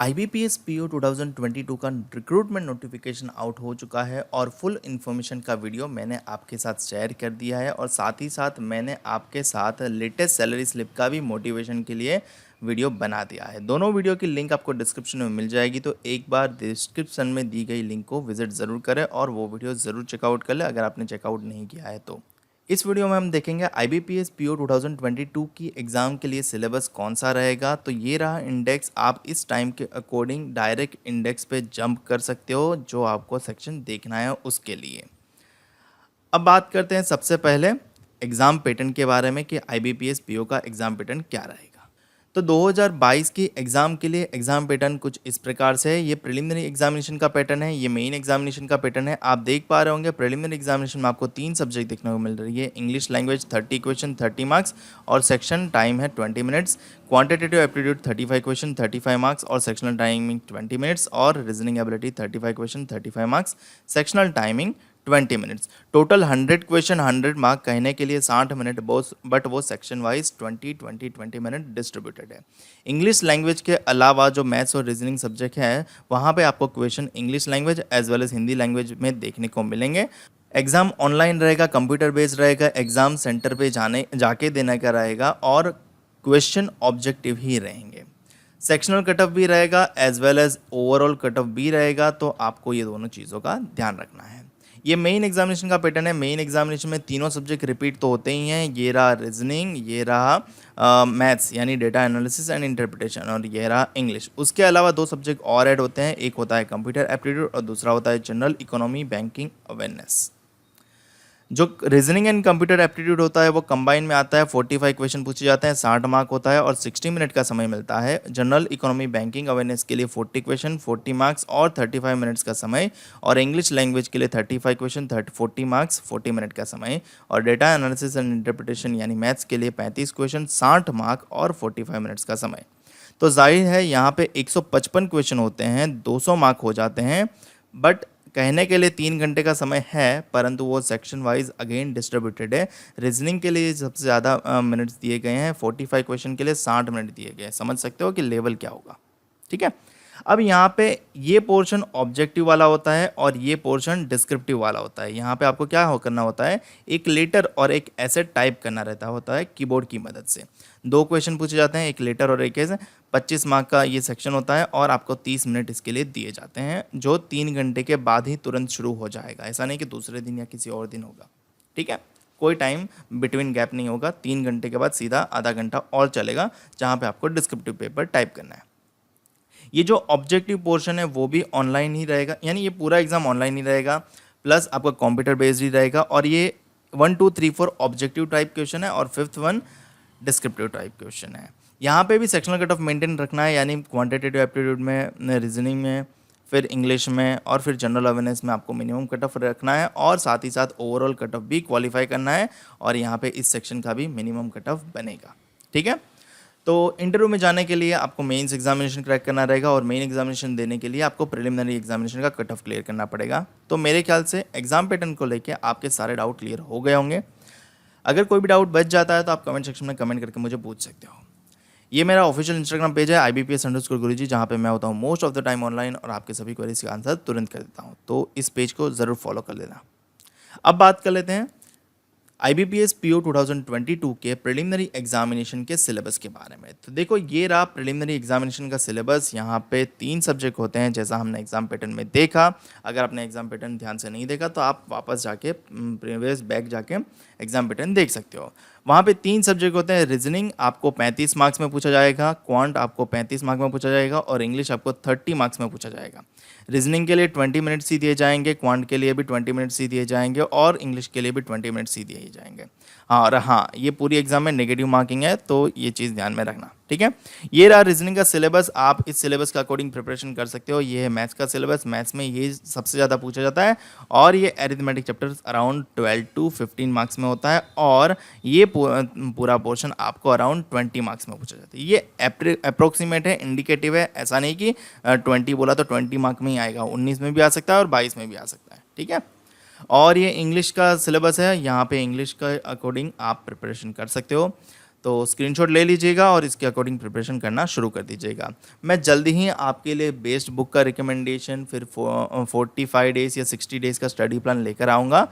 IBPS PO 2022 का recruitment notification out हो चुका है और फुल इन्फॉर्मेशन का वीडियो मैंने आपके साथ शेयर कर दिया है और साथ ही साथ मैंने आपके साथ लेटेस्ट सैलरी स्लिप का भी मोटिवेशन के लिए वीडियो बना दिया है। दोनों वीडियो की लिंक आपको डिस्क्रिप्शन में मिल जाएगी, तो एक बार डिस्क्रिप्शन में दी गई लिंक को विजिट ज़रूर करें और वो वीडियो ज़रूर चेकआउट कर लें अगर आपने चेकआउट नहीं किया है तो। इस वीडियो में हम देखेंगे IBPS PO 2022 की एग्ज़ाम के लिए सिलेबस कौन सा रहेगा। तो ये रहा इंडेक्स, आप इस टाइम के अकॉर्डिंग डायरेक्ट इंडेक्स पे जंप कर सकते हो जो आपको सेक्शन देखना है उसके लिए। अब बात करते हैं सबसे पहले एग्ज़ाम पैटर्न के बारे में कि IBPS PO का एग्ज़ाम पैटर्न क्या रहेगा। तो 2022 की एग्ज़ाम के लिए एग्ज़ाम पैटर्न कुछ इस प्रकार से है। ये प्रिलिमिनरी एग्जामिनेशन का पैटर्न है, ये मेन एग्जामिनेशन का पैटर्न है। आप देख पा रहे होंगे प्रिलिमिनरी एग्जामिनेशन में आपको 3 सब्जेक्ट देखने को मिल रही है। इंग्लिश लैंग्वेज 30 क्वेश्चन 30 मार्क्स और सेक्शन टाइम है 20 minutes. Quantitative aptitude 35 question 35 marks और सेक्शनल टाइमिंग 20 मिनट्स और reasoning ability 35 question 35 marks, sectional timing 20 minutes. Total 100 question 100 mark, कहने के लिए 60 मिनट बट वो सेक्शन वाइज 20 मिनट डिस्ट्रीब्यूटेड है। इंग्लिश लैंग्वेज के अलावा जो मैथ्स और रीजनिंग सब्जेक्ट है वहाँ पे आपको question English language as well as Hindi language में देखने को मिलेंगे। एग्ज़ाम ऑनलाइन रहेगा, कंप्यूटर बेस्ड रहेगा, एग्ज़ाम सेंटर पे जाके देने का रहेगा और क्वेश्चन ऑब्जेक्टिव ही रहेंगे। सेक्शनल कट ऑफ भी रहेगा as well as overall cut off भी रहेगा, तो आपको ये दोनों चीज़ों का ध्यान रखना है। ये मेन एग्जामिनेशन का पैटर्न है। मेन एग्जामिनेशन में तीनों सब्जेक्ट रिपीट तो होते ही हैं। ये रहा रीजनिंग, ये रहा मैथ्स यानी डेटा एनालिसिस एंड इंटरप्रिटेशन और ये रहा इंग्लिश। उसके अलावा 2 सब्जेक्ट और ऐड होते हैं, एक होता है कंप्यूटर एप्टीट्यूड और दूसरा होता है जनरल इकोनॉमी बैंकिंग अवेयरनेस। जो रीजनिंग एंड कंप्यूटर एप्टीट्यूड होता है वो कंबाइन में आता है। 45 क्वेश्चन पूछे जाते हैं, 60 मार्क होता है और 60 मिनट का समय मिलता है। जनरल इकोनॉमी बैंकिंग अवेयरनेस के लिए 40 क्वेश्चन 40 मार्क्स और 35 मिनट्स का समय, और इंग्लिश लैंग्वेज के लिए 35 क्वेश्चन 40 मार्क्स 40 मिनट का समय, और डेटा एनालिसिस एंड इंटरप्रिटेशन यानी मैथ्स के लिए 35 क्वेश्चन 60 मार्क और 45 मिनट्स का समय। तो जाहिर है यहाँ पे 155 क्वेश्चन होते हैं, 200 मार्क हो जाते हैं, बट कहने के लिए 3 घंटे का समय है परंतु वो सेक्शन वाइज अगेन डिस्ट्रीब्यूटेड है। रीजनिंग के लिए सबसे ज़्यादा मिनट्स दिए गए हैं, 45 क्वेश्चन के लिए 60 मिनट दिए गए हैं। समझ सकते हो कि लेवल क्या होगा, ठीक है। अब यहाँ पे ये पोर्शन ऑब्जेक्टिव वाला होता है और ये पोर्शन डिस्क्रिप्टिव वाला होता है। यहाँ पे आपको क्या करना होता है, एक लेटर और एक एसेट टाइप करना रहता होता है कीबोर्ड की मदद से। 2 क्वेश्चन पूछे जाते हैं, एक लेटर और एक एसेट। 25 मार्क का ये सेक्शन होता है और आपको 30 मिनट इसके लिए दिए जाते हैं, जो 3 घंटे के बाद ही तुरंत शुरू हो जाएगा। ऐसा नहीं कि दूसरे दिन या किसी और दिन होगा, ठीक है। कोई टाइम बिटवीन गैप नहीं होगा। 3 घंटे के बाद सीधा आधा घंटा और चलेगा जहाँ पे आपको डिस्क्रिप्टिव पेपर टाइप करना है। ये जो ऑब्जेक्टिव पोर्शन है वो भी ऑनलाइन ही रहेगा, यानी ये पूरा एग्जाम ऑनलाइन ही रहेगा, प्लस आपका कंप्यूटर बेस्ड ही रहेगा। और ये 1 2 3 4 ऑब्जेक्टिव टाइप क्वेश्चन है और 5th one descriptive type question है। यहाँ पे भी सेक्शनल कट ऑफ मेंटेन रखना है, यानी क्वांटिटेटिव एप्टीट्यूड में, रीजनिंग में, फिर इंग्लिश में और फिर जनरल अवेयरनेस में आपको मिनिमम कट ऑफ रखना है और साथ ही साथ ओवरऑल कट ऑफ भी क्वालिफाई करना है और यहाँ पे इस सेक्शन का भी मिनिमम कट ऑफ बनेगा, ठीक है। तो इंटरव्यू में जाने के लिए आपको मेंस एग्जामिनेशन क्रैक करना रहेगा और मेन एग्जामिनेशन देने के लिए आपको प्रिलिमिनरी एग्जामिनेशन का कट ऑफ क्लियर करना पड़ेगा। तो मेरे ख्याल से एग्जाम पैटर्न को लेके आपके सारे डाउट क्लियर हो गए होंगे। अगर कोई भी डाउट बच जाता है तो आप कमेंट सेक्शन में कमेंट करके मुझे पूछ सकते हो। ये मेरा ऑफिशियल इंस्टाग्राम पेज है IBPS_गुरुजी, जहाँ पे मैं होता हूँ most of the time online और आपके सभी क्वेरीज का आंसर तुरंत कर देता हूँ। तो इस पेज को ज़रूर फॉलो कर लेना। अब बात कर लेते हैं IBPS PO 2022 के प्रिलिमिनरी एग्जामिनेशन के सिलेबस के बारे में। तो देखो ये रहा प्रिलिमिनरी एग्जामिनेशन का सिलेबस। यहाँ पे 3 सब्जेक्ट होते हैं जैसा हमने एग्जाम पैटर्न में देखा। अगर आपने एग्जाम पैटर्न ध्यान से नहीं देखा तो आप वापस जाके प्रीवियस बैक जाके एग्जाम पैटर्न देख सकते हो। वहाँ पे 3 सब्जेक्ट होते हैं। रीजनिंग आपको 35 मार्क्स में पूछा जाएगा, क्वांट आपको 35 मार्क्स में पूछा जाएगा और इंग्लिश आपको 30 मार्क्स में पूछा जाएगा। रीजनिंग के लिए 20 मिनट्स ही दिए जाएंगे, क्वांट के लिए भी 20 मिनट्स ही दिए जाएंगे और इंग्लिश के लिए भी 20 मिनट्स ही दिए जाएंगे। हाँ, और हाँ, ये पूरी एग्जाम में नेगेटिव मार्किंग है, तो ये चीज़ ध्यान में रखना, ठीक है। ये रहा रीजनिंग का सिलेबस। आप इस सिलेबस का अकॉर्डिंग प्रिपरेशन कर सकते हो। ये है मैथ्स का सिलेबस। मैथ्स में ये सबसे ज़्यादा पूछा जाता है और ये arithmetic chapters around 12 to 15 marks में होता है और ये पूरा पोर्शन आपको अराउंड 20 मार्क्स में पूछा जाता है। ये अप्रोक्सीमेट है, इंडिकेटिव है। ऐसा नहीं कि 20 बोला तो 20 मार्क में ही आएगा, 19 में भी आ सकता है और 22 में भी आ सकता है, ठीक है। और ये इंग्लिश का सिलेबस है। यहाँ पे इंग्लिश का अकॉर्डिंग आप प्रिपरेशन कर सकते हो। तो स्क्रीनशॉट ले लीजिएगा और इसके अकॉर्डिंग प्रिपरेशन करना शुरू कर दीजिएगा। मैं जल्दी ही आपके लिए बेस्ट बुक का रिकमेंडेशन, फिर 45 डेज़ या 60 डेज़ का स्टडी प्लान लेकर आऊँगा।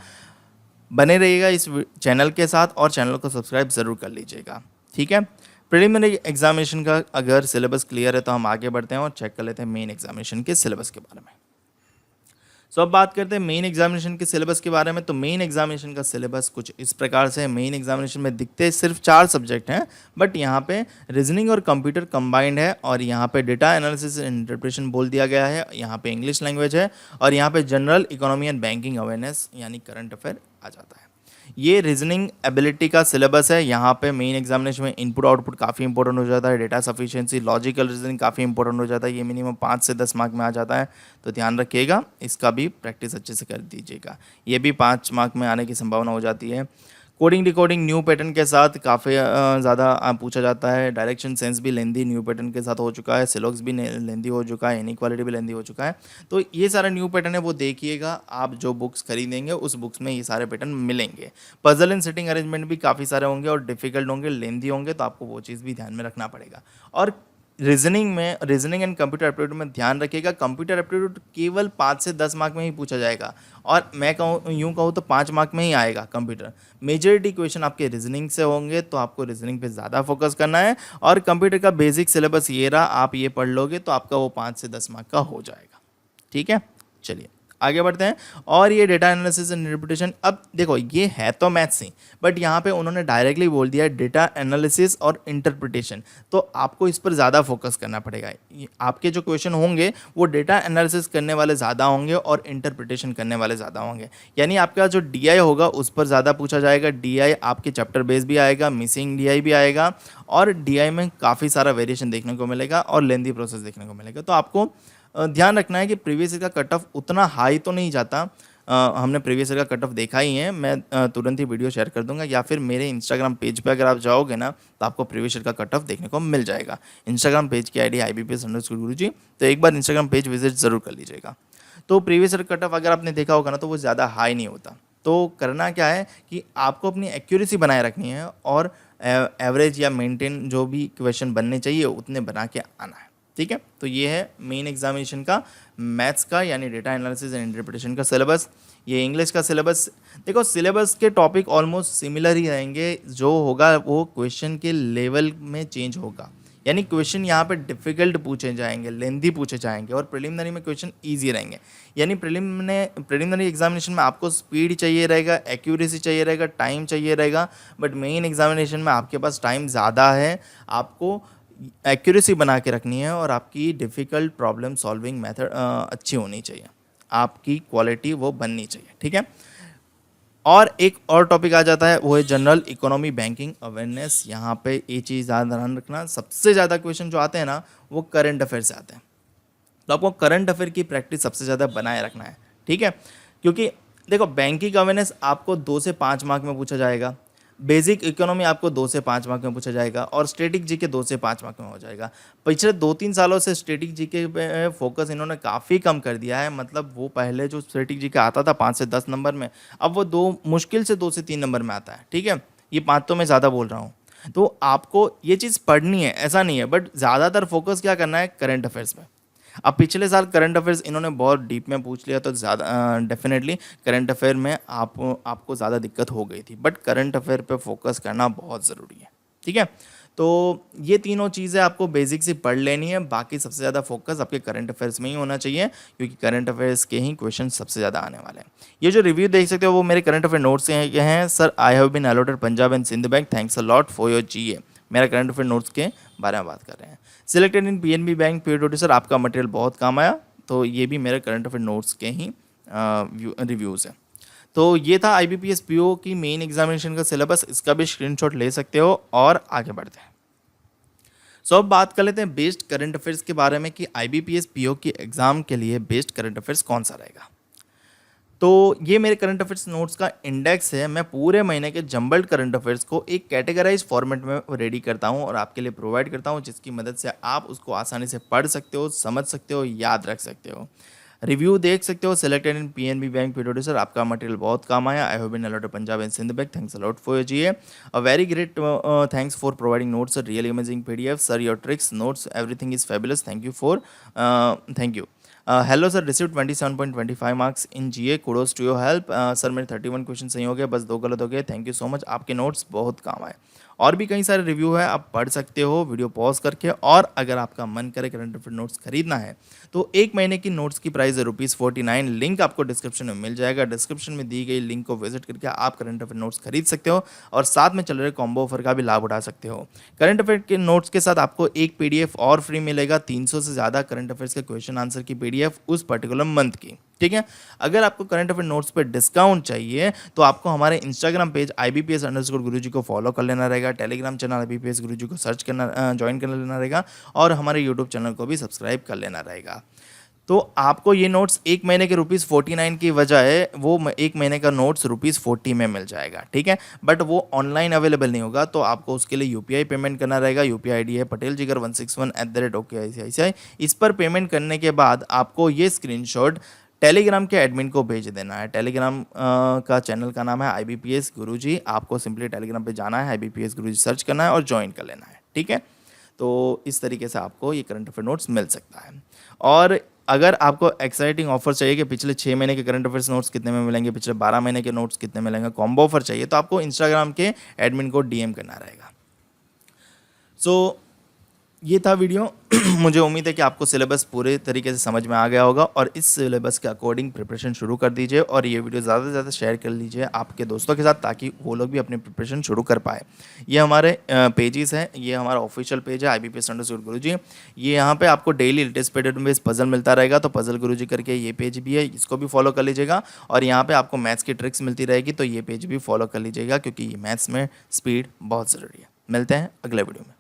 बने रहिएगा इस चैनल के साथ और चैनल को सब्सक्राइब ज़रूर कर लीजिएगा, ठीक है। प्रिलिमिनरी एग्जामिनेशन का अगर सिलेबस क्लियर है तो हम आगे बढ़ते हैं और चेक कर लेते हैं मेन एग्जामिनेशन के सिलेबस के बारे में। सो अब बात करते हैं मेन एग्जामिनेशन के सिलेबस के बारे में। तो मेन एग्जामिनेशन का सिलेबस कुछ इस प्रकार से है। मेन एग्जामिनेशन में दिखते सिर्फ 4 सब्जेक्ट हैं, बट यहाँ पे रीजनिंग और कंप्यूटर कंबाइंड है, और यहाँ पे डेटा एनालिसिस एंड इंटरप्रिटेशन बोल दिया गया है, यहाँ पे इंग्लिश लैंग्वेज है, और यहाँ पे general economy and banking awareness यानी करंट अफेयर आ जाता है। ये रीजनिंग एबिलिटी का सिलेबस है। यहाँ पे मेन एग्जामिनेशन में इनपुट आउटपुट काफ़ी इंपॉर्टेंट हो जाता है, डेटा सफिशिएंसी, लॉजिकल रीजनिंग काफ़ी इंपॉर्टेंट हो जाता है। ये मिनिमम 5 से 10 मार्क में आ जाता है, तो ध्यान रखिएगा, इसका भी प्रैक्टिस अच्छे से कर दीजिएगा। ये भी 5 मार्क में आने की संभावना हो जाती है। कोडिंग डिकोडिंग न्यू पैटर्न के साथ काफ़ी ज़्यादा पूछा जाता है। डायरेक्शन सेंस भी लेंदी न्यू पैटर्न के साथ हो चुका है। सिलॉक्स भी लेंदी हो चुका है। इनइक्वालिटी भी लेंदी हो चुका है। तो ये सारा न्यू पैटर्न है, वो देखिएगा। आप जो बुक्स खरीदेंगे उस बुक्स में ये सारे पैटर्न मिलेंगे। पजल एंड सिटिंग अरेंजमेंट भी काफ़ी सारे होंगे और डिफिकल्ट होंगे, लेंदी होंगे, तो आपको वो चीज़ भी ध्यान में रखना पड़ेगा। और रीजनिंग एंड कंप्यूटर एप्टीट्यूड में ध्यान रखिएगा, कंप्यूटर एप्टीट्यूड केवल 5 से 10 मार्क में ही पूछा जाएगा, और मैं यूँ कहूँ तो 5 मार्क में ही आएगा कंप्यूटर। मेजॉरिटी क्वेश्चन आपके रीजनिंग से होंगे, तो आपको रीजनिंग पे ज़्यादा फोकस करना है। और कंप्यूटर का बेसिक सिलेबस ये रहा, आप ये पढ़ लोगे तो आपका वो 5 से 10 मार्क का हो जाएगा, ठीक है। चलिए आगे बढ़ते हैं। और ये डेटा एनालिसिस एंड इंटरप्रिटेशन, अब देखो ये है तो मैथ्स ही, बट यहाँ पे उन्होंने डायरेक्टली बोल दिया डेटा एनालिसिस और इंटरप्रिटेशन, तो आपको इस पर ज़्यादा फोकस करना पड़ेगा। आपके जो क्वेश्चन होंगे वो डेटा एनालिसिस करने वाले ज़्यादा होंगे और इंटरप्रिटेशन करने वाले ज़्यादा होंगे। यानी आपका जो डीआई होगा उस पर ज़्यादा पूछा जाएगा। डीआई आपके चैप्टर बेस भी आएगा, मिसिंग डीआई भी आएगा, और डीआई में काफ़ी सारा वेरिएशन देखने को मिलेगा और लेंदी प्रोसेस देखने को मिलेगा। तो आपको ध्यान रखना है कि प्रीवियस ईयर का कट ऑफ उतना हाई तो नहीं जाता। हमने प्रीवियस ईयर का कट ऑफ देखा ही है। मैं तुरंत ही वीडियो शेयर कर दूंगा, या फिर मेरे इंस्टाग्राम पेज पे अगर आप जाओगे ना तो आपको प्रीवियस ईयर का कट ऑफ देखने को मिल जाएगा। इंस्टाग्राम पेज की आईडी IBPS_गुरुजी, तो एक बार इंस्टाग्राम पेज विजिट ज़रूर कर लीजिएगा। तो प्रीवियस ईयर कट ऑफ अगर आपने देखा होगा ना तो वो ज़्यादा हाई नहीं होता। तो करना क्या है कि आपको अपनी एक्यूरेसी बनाए रखनी है, और एवरेज या मेंटेन जो भी क्वेश्चन बनने चाहिए उतने बना के आना है, ठीक है। तो ये है मेन एग्जामिनेशन का मैथ्स का यानी डेटा एनालिसिस एंड इंटरप्रिटेशन का सिलेबस। ये इंग्लिश का सिलेबस, देखो सिलेबस के टॉपिक ऑलमोस्ट सिमिलर ही रहेंगे, जो होगा वो क्वेश्चन के लेवल में चेंज होगा। यानी क्वेश्चन यहाँ पे डिफ़िकल्ट पूछे जाएंगे, लेंदी पूछे जाएंगे, और प्रिलिमिनरी में क्वेश्चन ईजी रहेंगे। यानी प्रिलिमिनरी एग्जामिनेशन में आपको स्पीड चाहिए रहेगा, एक्यूरेसी चाहिए रहेगा, टाइम चाहिए रहेगा, बट मेन एग्जामिनेशन में आपके पास टाइम ज़्यादा है, आपको एक्यूरेसी बना के रखनी है, और आपकी डिफ़िकल्ट प्रॉब्लम सॉल्विंग मेथड अच्छी होनी चाहिए, आपकी क्वालिटी वो बननी चाहिए, ठीक है। और एक और टॉपिक आ जाता है, वो है जनरल इकोनॉमी बैंकिंग अवेयरनेस। यहाँ पे ये चीज़ ज़्यादा ध्यान रखना, सबसे ज़्यादा क्वेश्चन जो आते हैं ना वो करंट अफेयर से आते हैं, तो आपको करंट अफेयर की प्रैक्टिस सबसे ज़्यादा बनाए रखना है, ठीक है। क्योंकि देखो बैंकिंग अवेयरनेस आपको 2 से 5 मार्क में पूछा जाएगा, बेसिक इकोनॉमी आपको 2 से 5 मार्क में पूछा जाएगा, और स्टैटिक जीके 2 से 5 मार्क में हो जाएगा। पिछले 2-3 सालों से स्टैटिक जीके पे फोकस इन्होंने काफ़ी कम कर दिया है। मतलब वो पहले जो स्टैटिक जीके आता था 5 से 10 नंबर में, अब वो 2 मुश्किल से 2 से 3 नंबर में आता है, ठीक है। ये 5 तो मैं ज़्यादा बोल रहा हूँ। तो आपको ये चीज़ पढ़नी है, ऐसा नहीं है, बट ज़्यादातर फोकस क्या करना है, करंट अफेयर्स पे। अब पिछले साल करंट अफेयर्स इन्होंने बहुत डीप में पूछ लिया, तो ज़्यादा डेफिनेटली करंट अफेयर में आपको ज़्यादा दिक्कत हो गई थी, बट करंट अफेयर पे फोकस करना बहुत ज़रूरी है, ठीक है। तो ये तीनों चीज़ें आपको बेसिक से पढ़ लेनी है, बाकी सबसे ज़्यादा फोकस आपके करंट अफेयर्स में ही होना चाहिए, क्योंकि करंट अफेयर्स के ही क्वेश्चन सबसे ज़्यादा आने वाले हैं। ये जो रिव्यू देख सकते हो वो मेरे करंट अफेयर नोट्स से हैं। Sir I have been allotted Punjab and Sind bank, thanks a lot for your GA। मेरा करंट अफेयर नोट्स के बारे में बात कर रहे हैं। Selected in PNB bank PWD, sir आपका मटेरियल बहुत काम आया, तो ये भी मेरे करंट अफेयर नोट्स के ही रिव्यूज़ हैं। तो ये था IBPS PO की मेन एग्जामिनेशन का सिलेबस, इसका भी स्क्रीनशॉट ले सकते हो, और आगे बढ़ते हैं। सो अब बात कर लेते हैं बेस्ट करंट अफेयर्स के बारे में कि IBPS PO की एग्ज़ाम के लिए बेस्ट करंट अफेयर्स कौन सा रहेगा। तो ये मेरे करंट अफेयर्स नोट्स का इंडेक्स है। मैं पूरे महीने के जंबल्ड करंट अफेयर्स को एक कैटेगराइज फॉर्मेट में रेडी करता हूँ और आपके लिए प्रोवाइड करता हूँ, जिसकी मदद से आप उसको आसानी से पढ़ सकते हो, समझ सकते हो, याद रख सकते हो। रिव्यू देख सकते हो, selected in PNB bank PW sir, आपका मटेरियल बहुत काम आया। I have been allotted Punjab and Sind bank, thanks a lot for your GA. A very great thanks for providing notes, really amazing PDF sir, your tricks notes everything is fabulous, thank you for thank you. Hello sir, receive 27.25 marks in GA, kudos to your help. Sir मेरे 31 question सही हो गए, बस 2 गलत हो गए, thank you so much, आपके notes बहुत काम आए। और भी कई सारे रिव्यू है, आप पढ़ सकते हो वीडियो पॉज करके। और अगर आपका मन करे करंट अफेयर नोट्स खरीदना है तो 1 महीने की नोट्स की प्राइस है ₹49, लिंक आपको डिस्क्रिप्शन में मिल जाएगा। डिस्क्रिप्शन में दी गई लिंक को विजिट करके आप करंट अफेयर नोट्स खरीद सकते हो और साथ में चल रहे कॉम्बो ऑफर का भी लाभ उठा सकते हो। करंट अफेयर के नोट्स के साथ आपको एक पीडीएफ और फ्री मिलेगा, 300 से ज़्यादा करंट अफेयर्स के क्वेश्चन आंसर की पीडीएफ उस पर्टिकुलर मंथ की, ठीक है। अगर आपको करंट अफेयर नोट्स पे डिस्काउंट चाहिए तो आपको हमारे इंस्टाग्राम पेज IBPS_गुरुजी को फॉलो कर लेना रहेगा, टेलीग्राम चैनल IBPS गुरुजी को सर्च करना ज्वाइन कर लेना रहेगा और हमारे यूट्यूब चैनल को भी सब्सक्राइब कर लेना रहेगा। तो आपको ये नोट्स 1 महीने के ₹49 की बजाय वो 1 महीने का नोट्स ₹40 में मिल जाएगा, ठीक है। बट वो ऑनलाइन अवेलेबल नहीं होगा, तो आपको उसके लिए यूपीआई पेमेंट करना रहेगा। यूपीआई आईडी है pateljigar161@okicici। इस पर पेमेंट करने के बाद आपको ये स्क्रीनशॉट टेलीग्राम के एडमिन को भेज देना है। टेलीग्राम का चैनल का नाम है IBPS गुरुजी, आपको सिंपली टेलीग्राम पे जाना है, IBPS गुरुजी सर्च करना है और ज्वाइन कर लेना है, ठीक है। तो इस तरीके से आपको ये करंट अफेयर नोट्स मिल सकता है। और अगर आपको एक्साइटिंग ऑफर चाहिए कि पिछले 6 महीने के करंट अफेयर्स नोट्स कितने में मिलेंगे, पिछले 12 महीने के नोट्स कितने मिलेंगे, कॉम्बो ऑफर चाहिए, तो आपको इंस्टाग्राम के एडमिन को डीएम करना रहेगा। सो ये था वीडियो। मुझे उम्मीद है कि आपको सिलेबस पूरे तरीके से समझ में आ गया होगा और इस सिलेबस के अकॉर्डिंग प्रिपरेशन शुरू कर दीजिए और ये वीडियो ज़्यादा से ज़्यादा शेयर कर लीजिए आपके दोस्तों के साथ, ताकि वो लोग भी अपनी प्रिपरेशन शुरू कर पाए। ये हमारे पेजेस हैं, ये हमारा ऑफिशियल पेज है IBPS_गुरुजी। ये यहाँ पे आपको डेली लेटेस्ट बेस्ड पजल मिलता रहेगा, तो पजल गुरुजी करके ये पेज भी है, इसको भी फॉलो कर लीजिएगा। और यहाँ पे आपको मैथ्स की ट्रिक्स मिलती रहेगी, तो ये पेज भी फॉलो कर लीजिएगा, क्योंकि ये मैथ्स में स्पीड बहुत ज़रूरी है। मिलते हैं अगले वीडियो में।